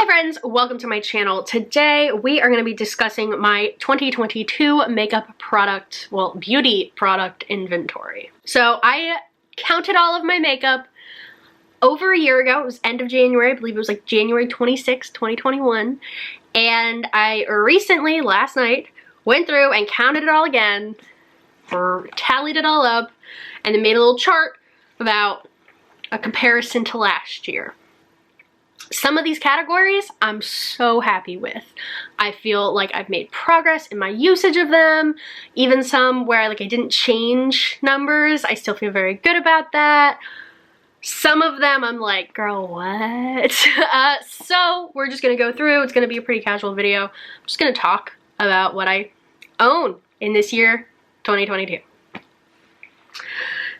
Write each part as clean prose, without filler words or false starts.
Hi friends, welcome to my channel. Today we are going to be discussing my 2022 makeup product, well, beauty product inventory. So I counted all of my makeup over a year ago. It was end of January, I believe it was like January 26, 2021. And I recently, last night, went through and counted it all again, or tallied it all up, and then made a little chart about a comparison to last year. Some of these categories I'm so happy with. I feel like I've made progress in my usage of them. Even some where I didn't change numbers, I still feel very good about that. Some of them I'm like, girl, what? So we're just gonna go through. It's gonna be a pretty casual video. I'm just gonna talk about what I own in this year, 2022.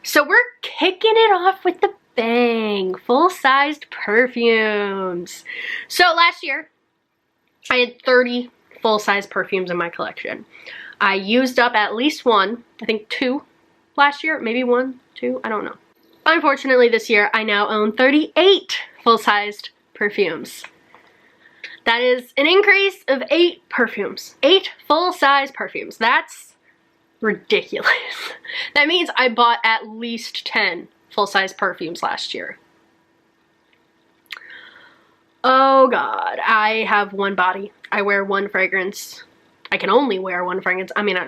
So we're kicking it off with the bang, full-sized perfumes. So last year, I had 30 full-size perfumes in my collection. I used up at least one, I think two last year, maybe one, two, I don't know. Unfortunately, this year, I now own 38 full-sized perfumes. That is an increase of 8 perfumes, 8 full-size perfumes. That's ridiculous. That means I bought at least 10 full-size perfumes last year. Oh god, I have one body. I wear one fragrance. I can only wear one fragrance. I mean, I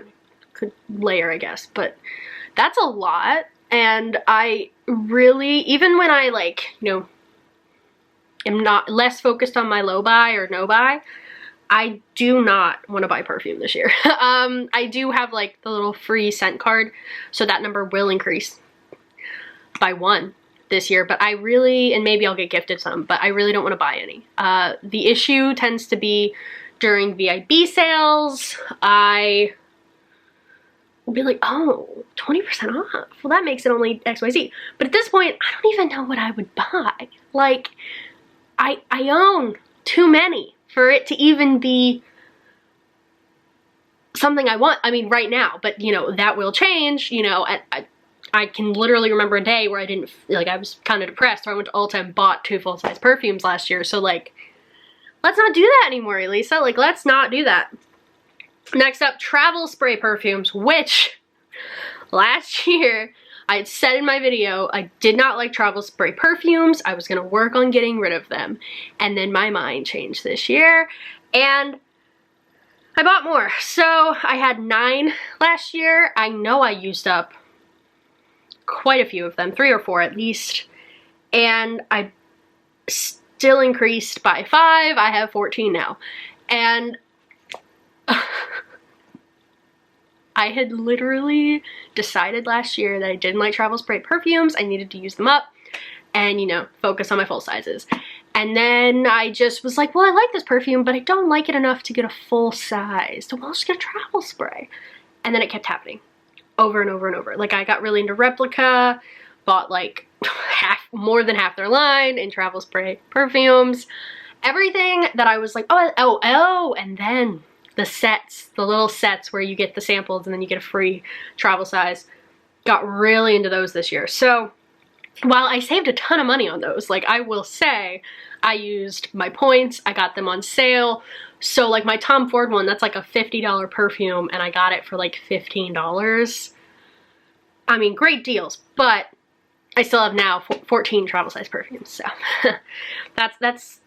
could layer, I guess, but that's a lot. And I really, even when I am not less focused on my low buy or no buy, I do not want to buy perfume this year. I do have the little free scent card, so that number will increase by 1 this year, but I really, and maybe I'll get gifted some, but I really don't want to buy any. The issue tends to be during VIB sales. I will be like, oh, 20% off. Well, that makes it only XYZ. But at this point, I don't even know what I would buy. I own too many for it to even be something I want. I mean, right now, but that will change. I can literally remember a day where I didn't, I was kind of depressed, so I went to Ulta and bought 2 full-size perfumes last year. So let's not do that anymore, Elisa. Let's not do that. Next up, travel spray perfumes, which last year I had said in my video I did not like travel spray perfumes. I was gonna work on getting rid of them. And then my mind changed this year and I bought more. So I had 9 last year. I know I used up quite a few of them, 3 or 4 at least, and I still increased by 5. I have 14 now, and I had literally decided last year that I didn't like travel spray perfumes. I needed to use them up and focus on my full sizes. And then I just was like, well, I like this perfume, but I don't like it enough to get a full size, so I'll just get a travel spray. And then it kept happening over and over and over. I got really into Replica, bought more than half their line in travel spray perfumes. Everything that I was like, oh, and then the sets, the little sets where you get the samples and then you get a free travel size. Got really into those this year. So while I saved a ton of money on those, I will say, I used my points, I got them on sale. So my Tom Ford one, that's a $50 perfume and I got it for $15. I mean, great deals, but I still have now 14 travel size perfumes. So that's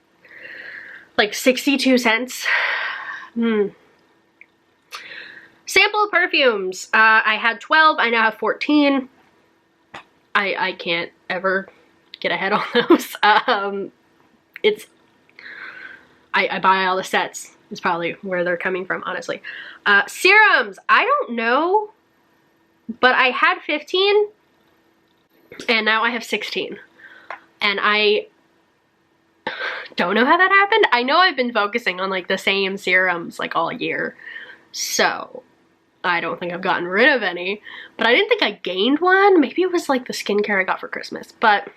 62 cents. Sample perfumes. I had 12, I now have 14. I can't ever get ahead on those. I buy all the sets, is probably where they're coming from, honestly. Serums, I don't know, but I had 15, and now I have 16. And I don't know how that happened. I know I've been focusing on the same serums all year, so I don't think I've gotten rid of any, but I didn't think I gained one. Maybe it was the skincare I got for Christmas, but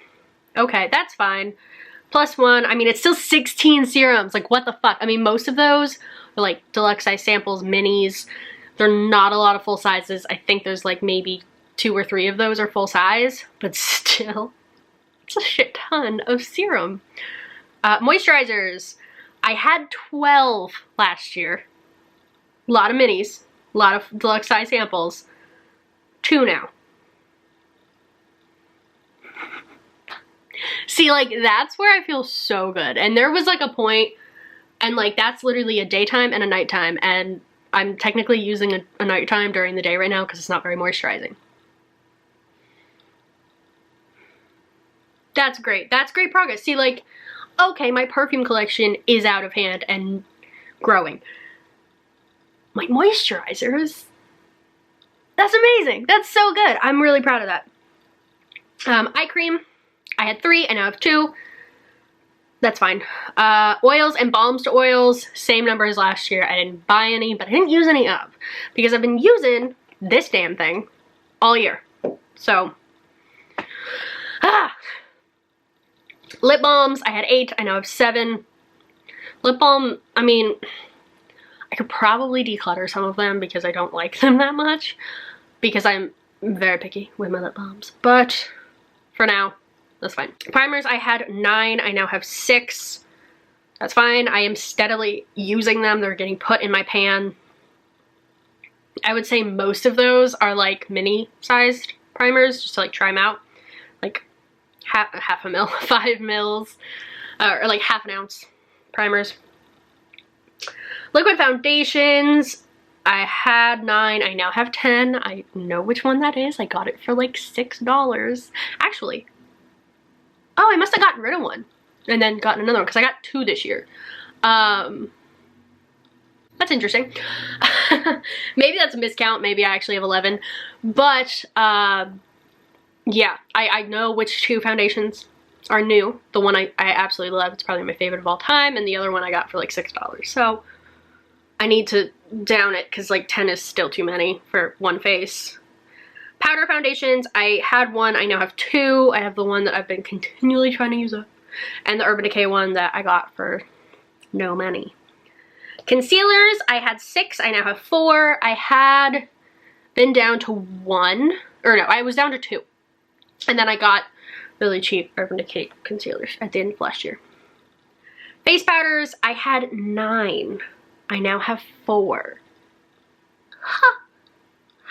okay, that's fine. +1, I mean, it's still 16 serums. What the fuck? I mean, most of those are deluxe size samples, minis. They're not a lot of full sizes. I think there's maybe 2 or 3 of those are full size, but still, it's a shit ton of serum. Moisturizers. I had 12 last year. A lot of minis, a lot of deluxe size samples. 2 now. See, like, that's where I feel so good. And there was like a point, and like that's literally a daytime and a nighttime, and I'm technically using a nighttime during the day right now because it's not very moisturizing. That's great. That's great progress. See, like, okay, my perfume collection is out of hand and growing. My moisturizers, that's amazing. That's so good. I'm really proud of that. Eye cream, I had 3, and now I have 2. That's fine. Oils and balms to oils, same number as last year. I didn't buy any, but I didn't use any of, because I've been using this damn thing all year. So, lip balms, I had 8, I now have 7. Lip balm, I mean, I could probably declutter some of them because I don't like them that much, because I'm very picky with my lip balms, but for now, that's fine. Primers, I had 9, I now have 6. That's fine. I am steadily using them. They're getting put in my pan. I would say most of those are like mini sized primers, just to like try them out. Like half a mil, 5 mils, or like half an ounce primers. Liquid foundations, I had 9, I now have 10. I know which one that is. I got it for like $6. Actually, oh, I must have gotten rid of one and then gotten another one because I got 2 this year. That's interesting. Maybe that's a miscount. Maybe I actually have 11. But yeah, I know which 2 foundations are new. The one I absolutely love. It's probably my favorite of all time. And the other one I got for like $6. So I need to down it because like 10 is still too many for one face. Powder foundations, I had 1, I now have 2. I have the one that I've been continually trying to use up, and the Urban Decay one that I got for no money. Concealers, I had 6, I now have 4. I had been down to 1, or no, I was down to 2. And then I got really cheap Urban Decay concealers at the end of last year. Face powders, I had 9. I now have 4. Ha!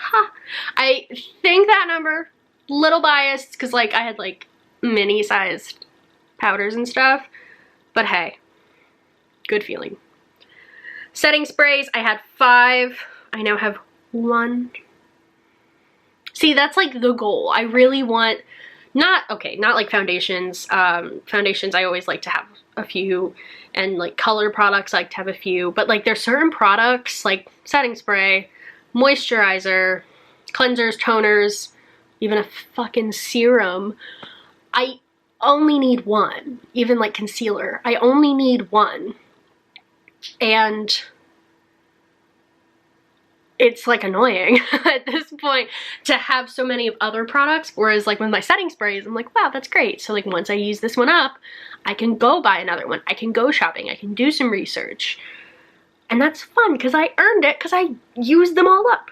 Ha! I think that number, little biased, because like I had like mini sized powders and stuff, but hey, good feeling. Setting sprays, I had 5. I now have 1. See, that's like the goal. I really want, not like foundations. Foundations, I always like to have a few, and like color products, I like to have a few, but like there's certain products like setting spray, moisturizer, cleansers, toners, even a fucking serum. I only need 1. Even like concealer, I only need 1. And it's like annoying at this point to have so many of other products, whereas like with my setting sprays, I'm like, wow, that's great. So like once I use this one up, I can go buy another one. I can go shopping. I can do some research. And that's fun because I earned it because I used them all up.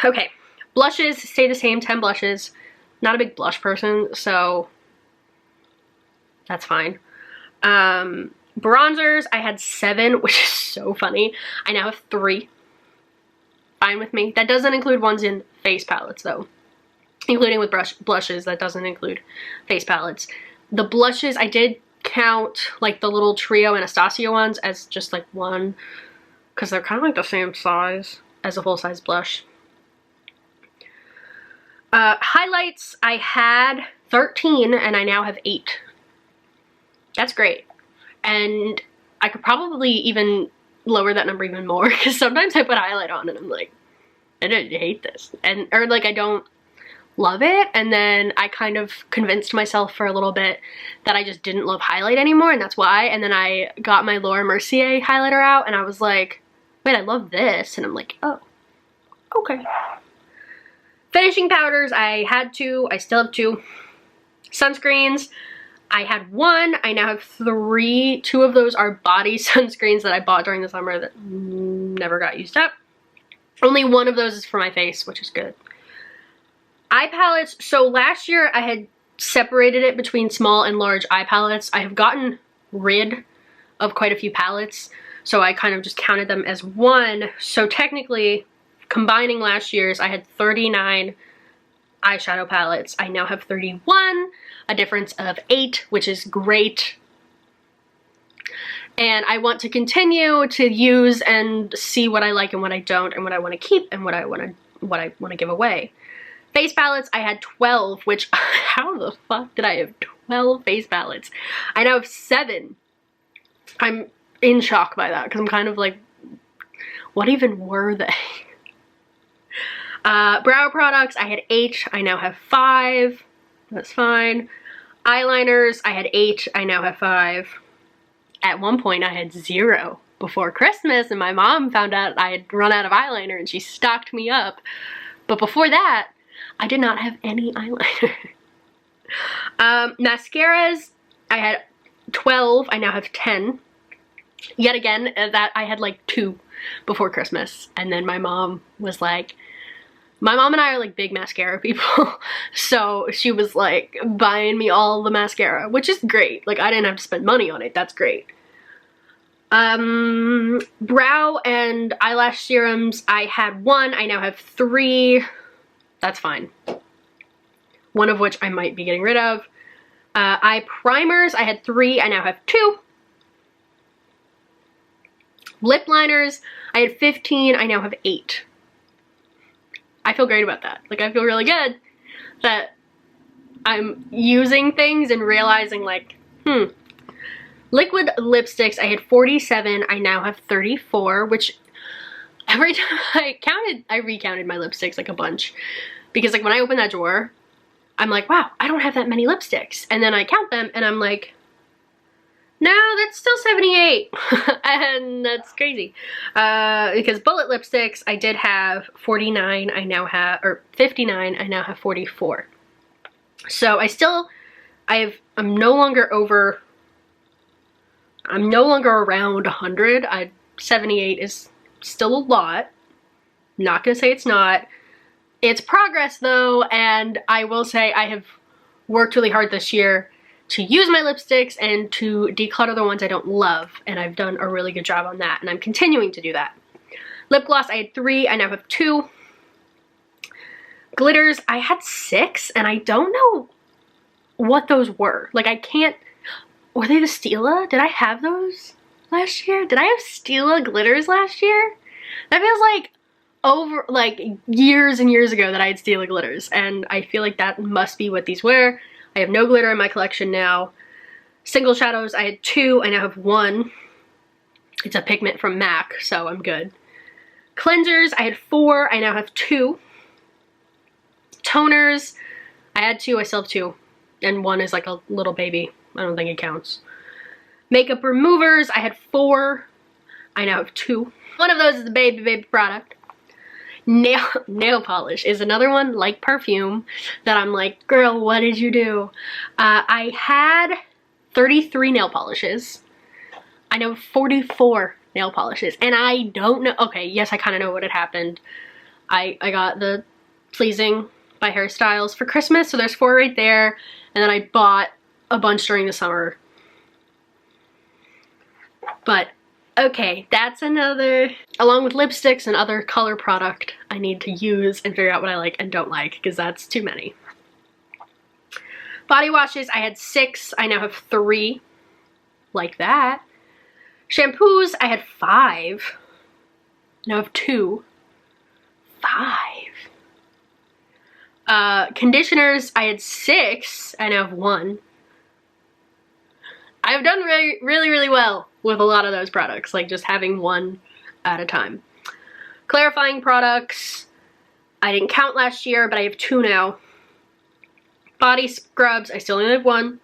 Okay. Blushes stay the same, 10 blushes. Not a big blush person, so that's fine. Bronzers, I had 7, which is so funny. I now have 3. Fine with me. That doesn't include ones in face palettes though. Including with blushes, that doesn't include face palettes. The blushes, I did count like the little trio Anastasia ones as just like 1, because they're kind of like the same size as a full-size blush. Highlights, I had 13 and I now have 8. That's great. And I could probably even lower that number even more, because sometimes I put highlight on and I'm like, I hate this. Or like I don't love it, and then I kind of convinced myself for a little bit that I just didn't love highlight anymore, and that's why. And then I got my Laura Mercier highlighter out and I was like, wait, I love this. And I'm like, oh, okay. Finishing powders, I had 2, I still have 2. Sunscreens, I had 1, I now have 3. 2 of those are body sunscreens that I bought during the summer that never got used up. Only 1 of those is for my face, which is good. Eye palettes, so last year I had separated it between small and large eye palettes. I have gotten rid of quite a few palettes, so I kind of just counted them as one. So technically, combining last year's, I had 39 eyeshadow palettes. I now have 31, a difference of 8, which is great. And I want to continue to use and see what I like and what I don't, and what I want to keep and what I want to give away. Face palettes, I had 12, which how the fuck did I have 12 face palettes? I now have 7. I'm in shock by that because I'm kind of like, what even were they? Brow products, I had 8. I now have 5. That's fine. Eyeliners, I had 8. I now have 5. At one point, I had 0 before Christmas, and my mom found out I had run out of eyeliner and she stocked me up. But before that, I did not have any eyeliner. Mascaras, I had 12. I now have 10. Yet again, that I had like 2 before Christmas, and then my mom was like, my mom and I are like big mascara people, so she was like buying me all the mascara, which is great. Like, I didn't have to spend money on it. That's great. Brow and eyelash serums, I had 1. I now have 3. That's fine. One of which I might be getting rid of. Eye primers, I had 3. I now have 2. Lip liners, I had 15. I now have 8. I feel great about that. Like, I feel really good that I'm using things and realizing like, Liquid lipsticks, I had 47. I now have 34, which every time I recounted my lipsticks like a bunch. Because like when I open that drawer, I'm like, wow, I don't have that many lipsticks. And then I count them and I'm like, no, that's still 78. And that's crazy. Because bullet lipsticks, I did have 49. I now have, or 59. I now have 44. So I'm no longer around 100. 78 is still a lot. Not gonna say it's not. It's progress though, and I will say I have worked really hard this year to use my lipsticks and to declutter the ones I don't love, and I've done a really good job on that, and I'm continuing to do that. Lip gloss, I had 3, I now have 2. Glitters, I had 6, and I don't know what those were. Like, I can't, were they the Stila? Did I have those last year? Did I have Stila glitters last year? That feels like years and years ago that I had Stila glitters, and I feel like that must be what these were. I have no glitter in my collection now. Single shadows, I had 2, I now have 1. It's a pigment from MAC, so I'm good. Cleansers, I had 4, I now have 2. Toners, I had 2, I still have 2. And 1 is like a little baby. I don't think it counts. Makeup removers, I had 4, I now have 2. One of those is the baby product. Nail polish is another one, like perfume, that I'm like, girl, what did you do? I had 33 nail polishes. I know 44 nail polishes, and I don't know, okay, yes, I kind of know what had happened. I got the Pleasing by Hairstyles for Christmas, so there's 4 right there, and then I bought a bunch during the summer. But okay, that's another, along with lipsticks and other color product I need to use and figure out what I like and don't like, because that's too many. Body washes, I had 6, I now have 3, like that. Shampoos, I had 5, now I have 2, 5. Conditioners, I had 6, I now have 1. I've done really well with a lot of those products, like just having 1 at a time. Clarifying products, I didn't count last year, but I have 2 now. Body scrubs, I still only have 1.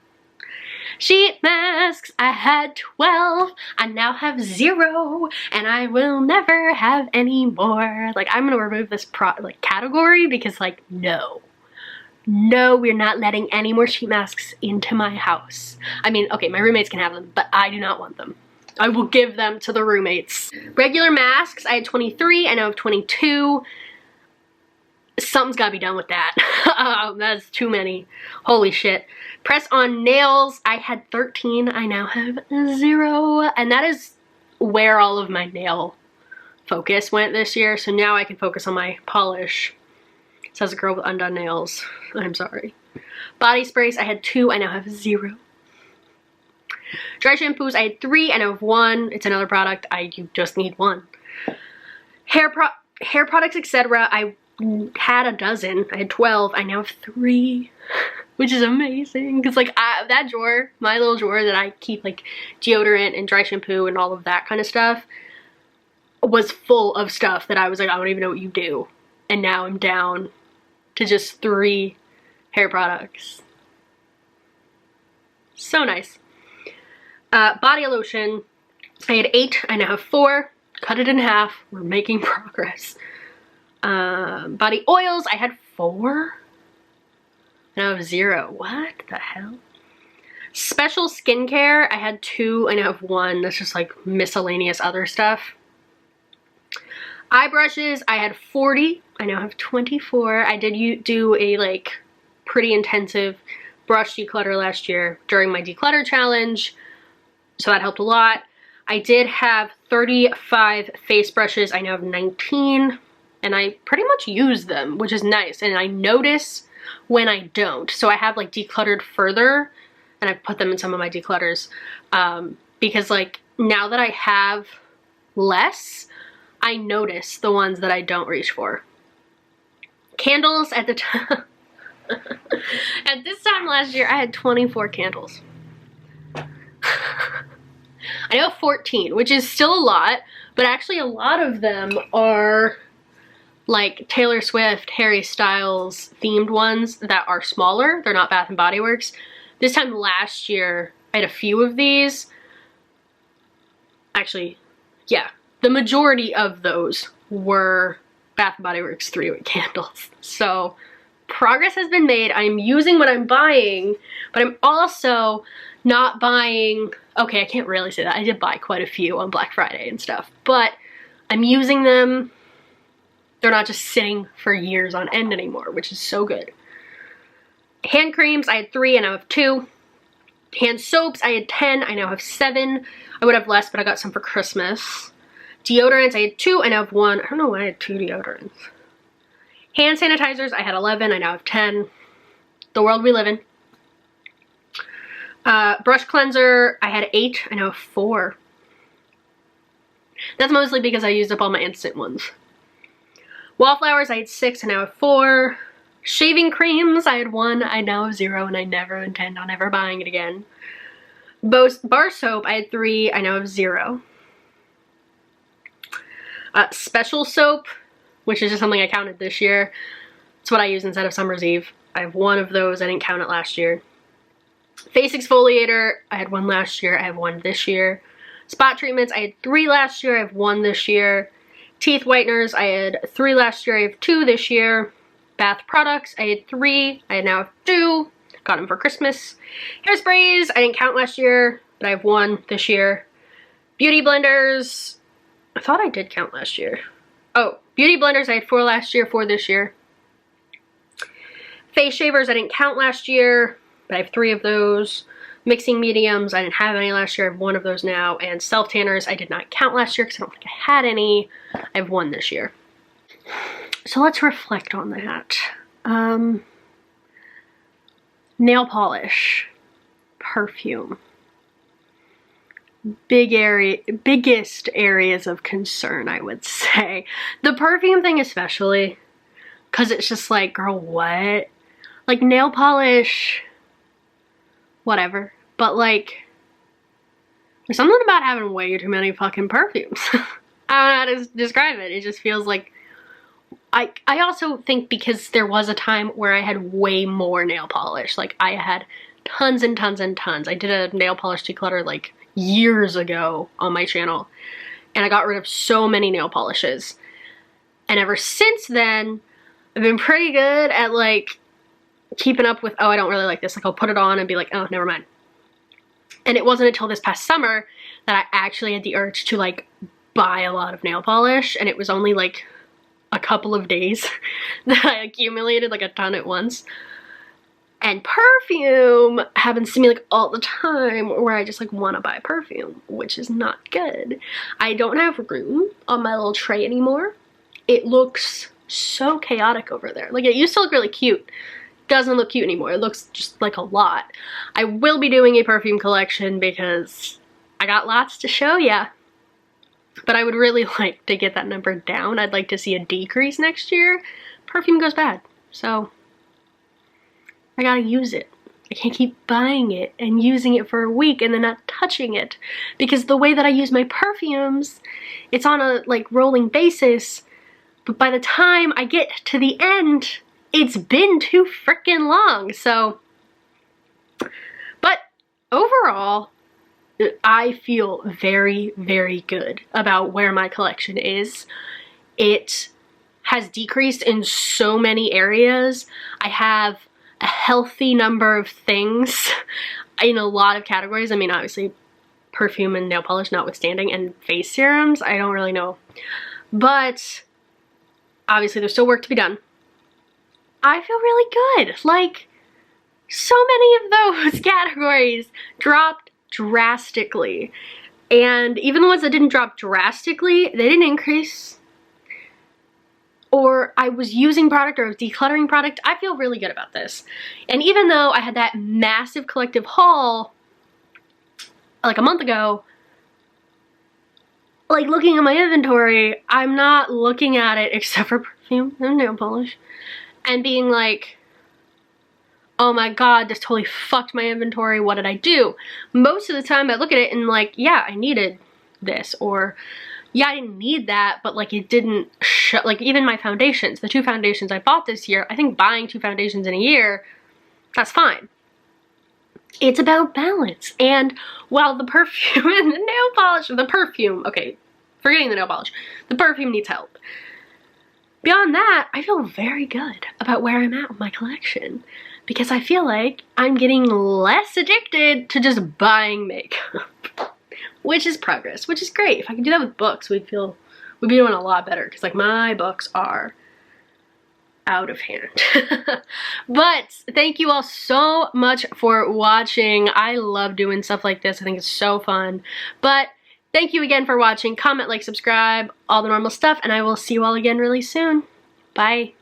Sheet masks, I had 12, I now have 0, and I will never have any more. Like, I'm gonna remove this category because, like, no, we're not letting any more sheet masks into my house. I mean, okay, my roommates can have them, but I do not want them. I will give them to the roommates. Regular masks, I had 23, I now have 22. something's gotta be done with that. That's too many. Holy shit. Press on nails, I had 13, I now have 0. And that is where all of my nail focus went this year. So now I can focus on my polish. Says a girl with undone nails. I'm sorry. Body sprays, I had 2, I now have 0. Dry shampoos, I had 3, I now have 1. It's another product, you just need 1. Hair products, etc. I had a dozen. I had 12. I now have 3, which is amazing. Because like that drawer, my little drawer that I keep like deodorant and dry shampoo and all of that kind of stuff, was full of stuff that I was like, I don't even know what you do. And now I'm down to just 3 hair products. So nice. Body lotion, I had 8. I now have 4. Cut it in half. We're making progress. Body oils, I had 4. Now I have 0. What the hell? Special skincare, I had 2. I now have 1. That's just like miscellaneous other stuff. Eye brushes, I had 40. I now have 24. I did do a like pretty intensive brush declutter last year during my declutter challenge, so that helped a lot. I did have 35 face brushes. I now have 19, and I pretty much use them, which is nice. And I notice when I don't. So I have like decluttered further, and I've put them in some of my declutters. Because like now that I have less, I notice the ones that I don't reach for. Candles at the time. At this time last year, I had 24 candles. I know 14, which is still a lot, but actually a lot of them are like Taylor Swift, Harry Styles themed ones that are smaller. They're not Bath and Body Works. This time last year, I had a few of these. Actually, yeah, the majority of those were Bath and Body Works 3-wick candles. So progress has been made. I'm using what I'm buying, but I'm also not buying, okay, I can't really say that. I did buy quite a few on Black Friday and stuff, but I'm using them. They're not just sitting for years on end anymore, which is so good. Hand creams, I had 3 and I have 2. Hand soaps, I had 10, I now have 7. I would have less, but I got some for Christmas. Deodorants, I had 2, I now have 1. I don't know why I had 2 deodorants. Hand sanitizers, I had 11, I now have 10. The world we live in. Brush cleanser, I had 8, I now have 4. That's mostly because I used up all my instant ones. Wallflowers, I had 6, and now I have 4. Shaving creams, I had 1, I now have 0, and I never intend on ever buying it again. Bar soap, I had 3, I now have 0. Special soap, which is just something I counted this year. It's what I use instead of Summer's Eve. I have 1 of those, I didn't count it last year. Face exfoliator, I had 1 last year, I have 1 this year. Spot treatments, I had 3 last year, I have 1 this year. Teeth whiteners, I had 3 last year, I have 2 this year. Bath products, I had 3, I now have 2. Got them for Christmas. Hairsprays, I didn't count last year, but I have 1 this year. Beauty blenders, I thought I did count last year. Oh, beauty blenders, I had 4 last year, 4 this year. Face shavers, I didn't count last year, but I have 3 of those. Mixing mediums, I didn't have any last year, I have 1 of those now. And self tanners, I did not count last year because I don't think I had any. I have 1 this year. So let's reflect on that. Nail polish, perfume. Biggest areas of concern, I would say. The perfume thing especially, because it's just like, girl, what? Like nail polish, whatever. But like, there's something about having way too many fucking perfumes. I don't know how to describe it. It just feels like, I also think because there was a time where I had way more nail polish. Like I had tons and tons and tons. I did a nail polish declutter like years ago on my channel, and I got rid of so many nail polishes. And ever since then, I've been pretty good at like keeping up with, oh, I don't really like this. Like I'll put it on and be like, oh, never mind. And it wasn't until this past summer that I actually had the urge to like buy a lot of nail polish, and it was only like a couple of days that I accumulated like a ton at once. And perfume happens to me like all the time where I just like want to buy perfume, which is not good. I don't have room on my little tray anymore. It looks so chaotic over there. Like, it used to look really cute. Doesn't look cute anymore. It looks just like a lot. I will be doing a perfume collection because I got lots to show ya. But I would really like to get that number down. I'd like to see a decrease next year. Perfume goes bad, so I gotta use it. I can't keep buying it and using it for a week and then not touching it. Because the way that I use my perfumes, it's on a like rolling basis, but by the time I get to the end, it's been too freaking long. So, but overall, I feel very, very good about where my collection is. It has decreased in so many areas. I have a healthy number of things in a lot of categories. I mean, obviously, perfume and nail polish notwithstanding, and face serums, I don't really know. But obviously, there's still work to be done. I feel really good. Like, so many of those categories dropped drastically. And even the ones that didn't drop drastically, they didn't increase. Or I was using product or I was decluttering product. I feel really good about this. And even though I had that massive collective haul like a month ago, like looking at my inventory, I'm not looking at it except for perfume and nail polish and being like, oh my god, this totally fucked my inventory, what did I do? Most of the time I look at it and like, yeah, I needed this, or yeah, I didn't need that, but like it didn't like even my foundations, the 2 foundations I bought this year, I think buying 2 foundations in a year, that's fine. It's about balance. And while the perfume and the nail polish, the perfume, okay, forgetting the nail polish, the perfume needs help. Beyond that, I feel very good about where I'm at with my collection because I feel like I'm getting less addicted to just buying makeup, which is progress, which is great. If I could do that with books, we'd be doing a lot better because like my books are out of hand. But thank you all so much for watching. I love doing stuff like this. I think it's so fun. But thank you again for watching. Comment, like, subscribe, all the normal stuff, and I will see you all again really soon. Bye.